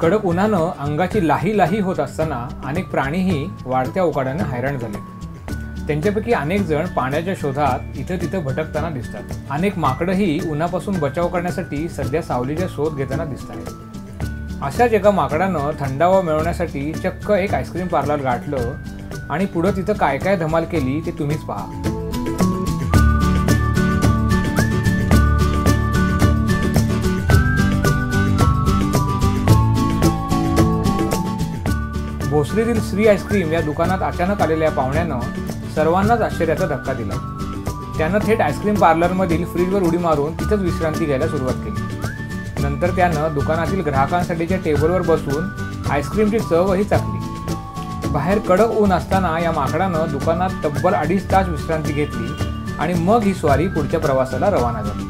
कडक उन्हानं अंगाची लाही लाही होत असताना अनेक प्राणीही वाढत्या उकाड्यानं हैराण झाले। त्यांच्यापैकी अनेक जण पाण्याच्या शोधात इथं तिथं भटकताना दिसतात। अनेक माकडंही उन्हापासून बचाव करण्यासाठी सध्या सावलीचा शोध घेताना दिसत आहेत। अशाच एका माकडानं थंडावा मिळवण्यासाठी चक्क एक आईस्क्रीम पार्लर गाठलं आणि पुढं तिथं काय काय धमाल केली ते तुम्हीच पहा। भोसरीतील श्री आईस्क्रीम या दुकानात अचानक आलेल्या पाहुण्यानं सर्वांनाच आश्चर्याचा धक्का दिला। त्यानं थेट आईस्क्रीम पार्लरमधील फ्रीजवर उडी मारून तिथंच विश्रांती घ्यायला सुरुवात केली। नंतर त्यानं दुकानातील ग्राहकांसाठीच्या टेबलवर बसून आईस्क्रीमची चवही चाखली। बाहेर कडक ऊन असताना या माकडानं दुकानात तब्बल 2.5 तास विश्रांती घेतली आणि मग ही स्वारी पुढच्या प्रवासाला रवाना झाली।